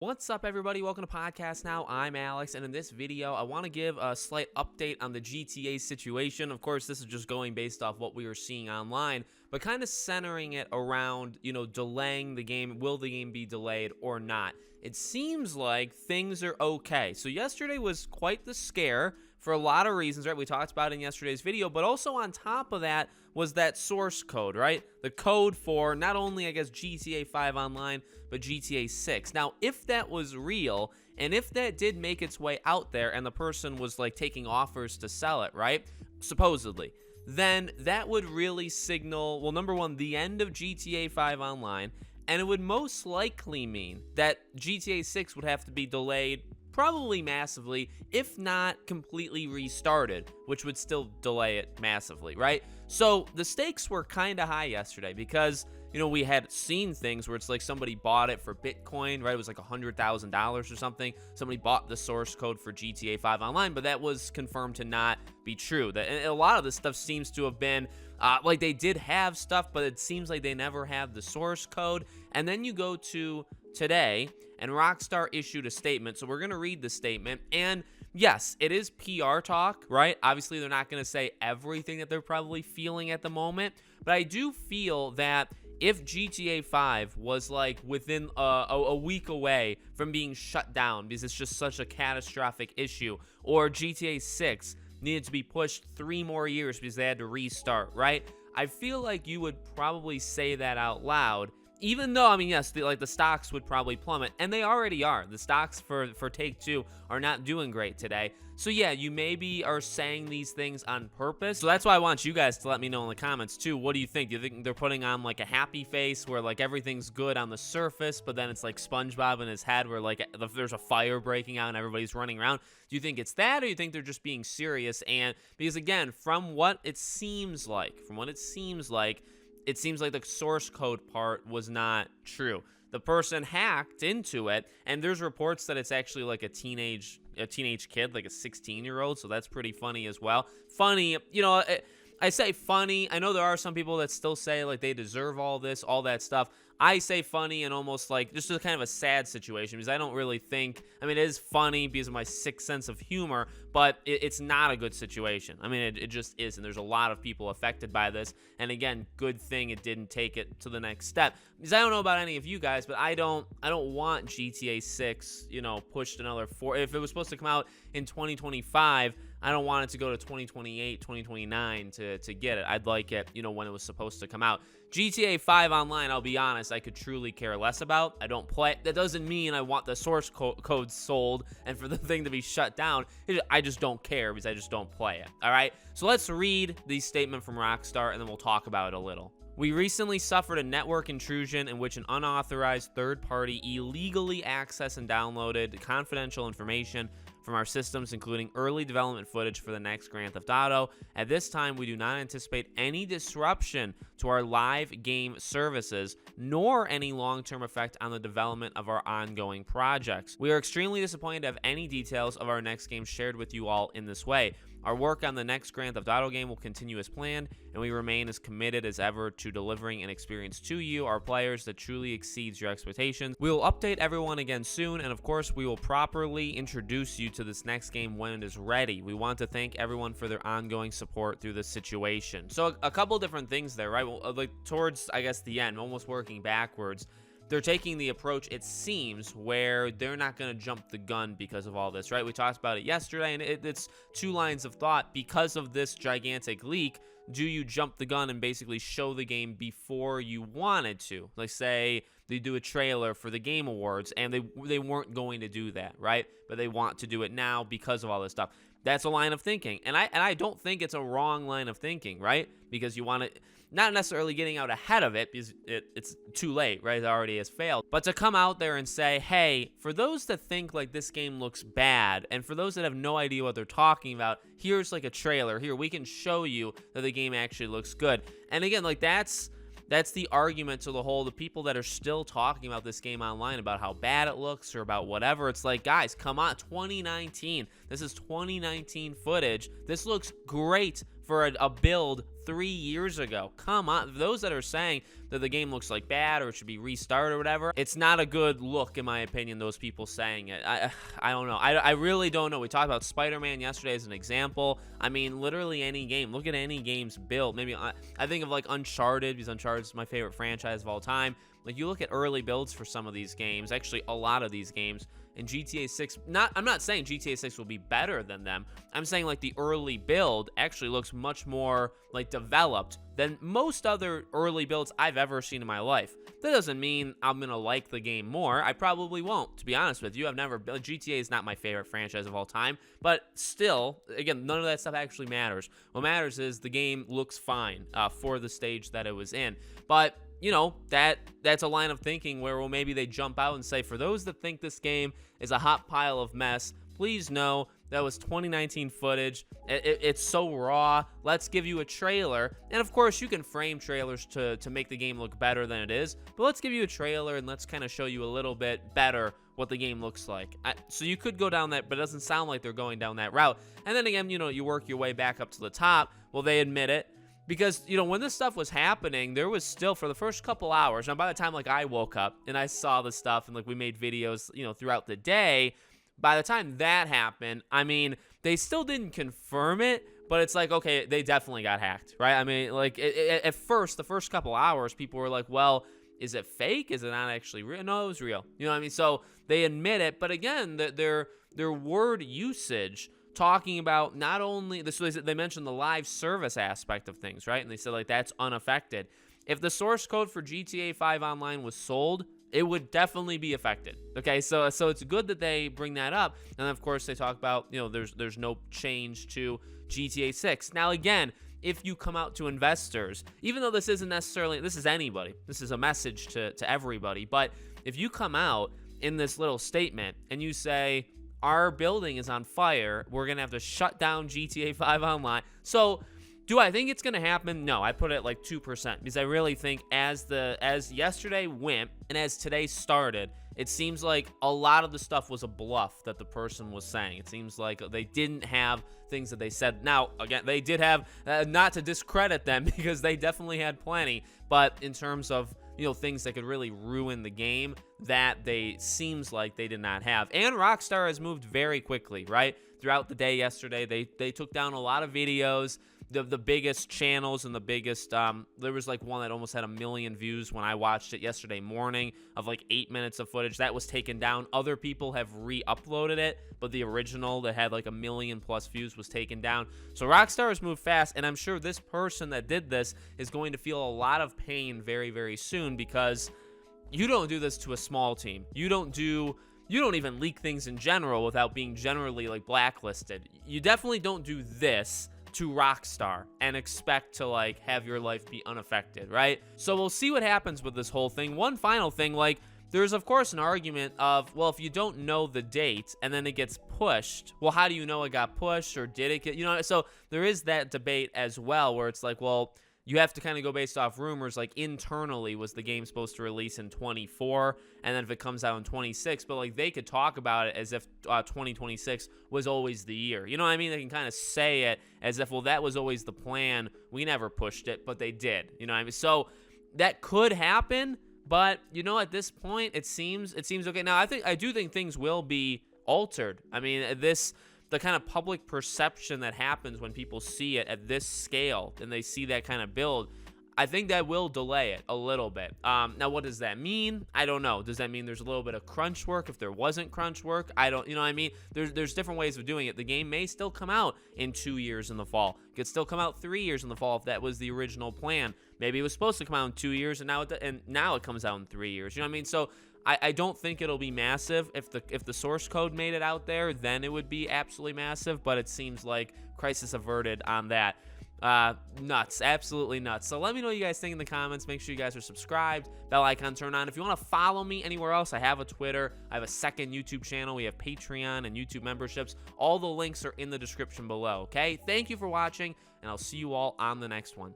What's up, everybody? Welcome to Podcast Now. I'm Alex, and in this video, I want to give a slight update on the GTA situation. Of course, this is just going based off what we were seeing online, but kind of centering it around, delaying the game. Will the game be delayed or not? It seems like things are okay. So yesterday was quite the scare for a lot of reasons, right? We talked about it in yesterday's video, but also on top of that was that source code, right? The code for not only, I guess, GTA 5 Online, but GTA 6. Now, if that was real, and if that did make its way out there and the person was like taking offers to sell it, right? Supposedly, then that would really signal, well, number one, the end of GTA 5 Online, and it would most likely mean that GTA 6 would have to be delayed probably massively, if not completely restarted, which would still delay it massively, right? So the stakes were kind of high yesterday because, we had seen things where it's like somebody bought it for Bitcoin, right? It was like $100,000 or something. Somebody bought the source code for GTA 5 Online, but that was confirmed to not be true. And a lot of this stuff seems to have been like they did have stuff, but it seems like they never have the source code. And then you go to today, and Rockstar issued a statement. So we're going to read the statement. And yes, it is PR talk, right? Obviously, they're not going to say everything that they're probably feeling at the moment. But I do feel that if GTA 5 was like within a week away from being shut down because it's just such a catastrophic issue, or GTA 6 needed to be pushed 3 more years because they had to restart, right? I feel like you would probably say that out loud. Even though, yes, the stocks would probably plummet, and they already are. The stocks for Take-Two are not doing great today. So yeah, you maybe are saying these things on purpose. So that's why I want you guys to let me know in the comments too. What do you think? Do you think they're putting on like a happy face where like everything's good on the surface, but then it's like SpongeBob in his head where like there's a fire breaking out and everybody's running around? Do you think it's that, or do you think they're just being serious? And because again, from what it seems like, it seems like the source code part was not true. The person hacked into it, and there's reports that it's actually like a teenage kid, like a 16-year-old, so that's pretty funny as well. Funny, I say funny. I know there are some people that still say like they deserve all this, all that stuff. I say funny and almost like just a kind of a sad situation because I don't really think, it is funny because of my sick sense of humor, but it's not a good situation. It just isn't. There's a lot of people affected by this. And again, good thing it didn't take it to the next step. Because I don't know about any of you guys, but I don't want GTA 6, pushed another 4. If it was supposed to come out in 2025, I don't want it to go to 2028, 2029 to get it. I'd like it, when it was supposed to come out. GTA 5 Online, I'll be honest, I could truly care less about. I don't play. That doesn't mean I want the source code sold and for the thing to be shut down. I just don't care because I just don't play it. All right? So let's read the statement from Rockstar, and then we'll talk about it a little. We recently suffered a network intrusion in which an unauthorized third party illegally accessed and downloaded confidential information from our systems, including early development footage for the next Grand Theft Auto. At this time, we do not anticipate any disruption to our live game services, nor any long-term effect on the development of our ongoing projects. We are extremely disappointed to have any details of our next game shared with you all in this way. Our work on the next Grand Theft Auto game will continue as planned, and we remain as committed as ever to delivering an experience to you, our players, that truly exceeds your expectations. We will update everyone again soon, and of course, we will properly introduce you to this next game when it is ready. We want to thank everyone for their ongoing support through this situation. So a couple different things there, right? Well, like towards, I guess, the end, almost working backwards. They're taking the approach, it seems, where they're not going to jump the gun because of all this, right? We talked about it yesterday, and it's 2 lines of thought. Because of this gigantic leak, do you jump the gun and basically show the game before you wanted to? Like, say they do a trailer for the Game Awards, and they weren't going to do that, right? But they want to do it now because of all this stuff. That's a line of thinking, and I don't think it's a wrong line of thinking, right? Because you want to, not necessarily getting out ahead of it because it's too late, right? It already has failed. But to come out there and say, hey, for those that think like this game looks bad, and for those that have no idea what they're talking about, here's like a trailer. Here, we can show you that the game actually looks good. And again, like that's the argument to the people that are still talking about this game online about how bad it looks or about whatever. It's like, guys, come on, 2019. This is 2019 footage. This looks great for a build 3 years ago. Come on. Those that are saying that the game looks like bad or it should be restarted or whatever, it's not a good look, in my opinion, those people saying it. I don't know. I really don't know. We talked about Spider-Man yesterday as an example. I mean, literally any game. Look at any game's build. Maybe I think of like Uncharted, because Uncharted is my favorite franchise of all time. Like, you look at early builds for some of these games, actually a lot of these games, and GTA 6, I'm not saying GTA 6 will be better than them. I'm saying like the early build actually looks much more like developed than most other early builds I've ever seen in my life. That doesn't mean I'm gonna like the game more. I probably won't, to be honest with you. GTA is not my favorite franchise of all time, but still, again, none of that stuff actually matters. What matters is the game looks fine for the stage that it was in. But you know, that's a line of thinking where, well, maybe they jump out and say, for those that think this game is a hot pile of mess, please know that was 2019 footage. It's so raw. Let's give you a trailer. And of course, you can frame trailers to make the game look better than it is, but let's give you a trailer and let's kind of show you a little bit better what the game looks like. So you could go down that, but it doesn't sound like they're going down that route. And then again, you know, you work your way back up to the top. Well, they admit it. Because, you know, when this stuff was happening, there was still, for the first couple hours, now by the time, like, I woke up and I saw the stuff and, like, we made videos, you know, throughout the day, by the time that happened, I mean, they still didn't confirm it, but it's like, okay, they definitely got hacked, right? I mean, like, at first, the first couple hours, people were like, well, is it fake? Is it not actually real? No, it was real. You know what I mean? So they admit it, but again, their word usage, talking about not only this, they mentioned the live service aspect of things, right? And they said like that's unaffected. If the source code for GTA 5 Online was sold, it would definitely be affected. Okay, so it's good that they bring that up. And of course they talk about, you know, there's no change to GTA 6. Now again, if you come out to investors, even though this isn't necessarily, this is anybody, this is a message to everybody, but if you come out in this little statement and you say, our building is on fire, we're going to have to shut down GTA 5 Online. So, do I think it's going to happen? No, I put it at like 2%, because I really think as yesterday went and as today started, it seems like a lot of the stuff was a bluff that the person was saying. It seems like they didn't have things that they said. Now, again, they did have, not to discredit them, because they definitely had plenty, but in terms of, you know, things that could really ruin the game, that they seems like they did not have. And Rockstar has moved very quickly, right? Throughout the day yesterday, they took down a lot of videos. The biggest channels and the biggest, there was like one that almost had 1 million views when I watched it yesterday morning, of like 8 minutes of footage. That was taken down. Other people have re-uploaded it, but the original that had like 1 million plus views was taken down. So Rockstar has moved fast, and I'm sure this person that did this is going to feel a lot of pain very, very soon, because you don't do this to a small team. You don't even leak things in general without being generally like blacklisted. You definitely don't do this to Rockstar and expect to like have your life be unaffected, right? So we'll see what happens with this whole thing. One final thing, like, there's of course an argument of, well, if you don't know the date and then it gets pushed, well, how do you know it got pushed, or did it get, you know? So there is that debate as well, where it's like, well, you have to kind of go based off rumors. Like, internally, was the game supposed to release in 24, and then if it comes out in 26, but like they could talk about it as if 2026 was always the year. You know what I mean? They can kind of say it as if, well, that was always the plan. We never pushed it, but they did. You know what I mean? So that could happen, but you know, at this point, it seems okay. Now, I do think things will be altered. I mean, the kind of public perception that happens when people see it at this scale and they see that kind of build, I think that will delay it a little bit. Now, what does that mean? I don't know. Does that mean there's a little bit of crunch work if there wasn't crunch work? I don't, you know what I mean? There's different ways of doing it. The game may still come out in 2 years in the fall. It could still come out 3 years in the fall if that was the original plan. Maybe it was supposed to come out in 2 years, and now it comes out in 3 years. You know what I mean? So I don't think it'll be massive. If the source code made it out there, then it would be absolutely massive, but it seems like crisis averted on that. Nuts, absolutely nuts. So let me know what you guys think in the comments. Make sure you guys are subscribed, bell icon turned on. If you want to follow me anywhere else, I have a Twitter, I have a second YouTube channel, we have Patreon and YouTube memberships. All the links are in the description below. Okay, thank you for watching, and I'll see you all on the next one.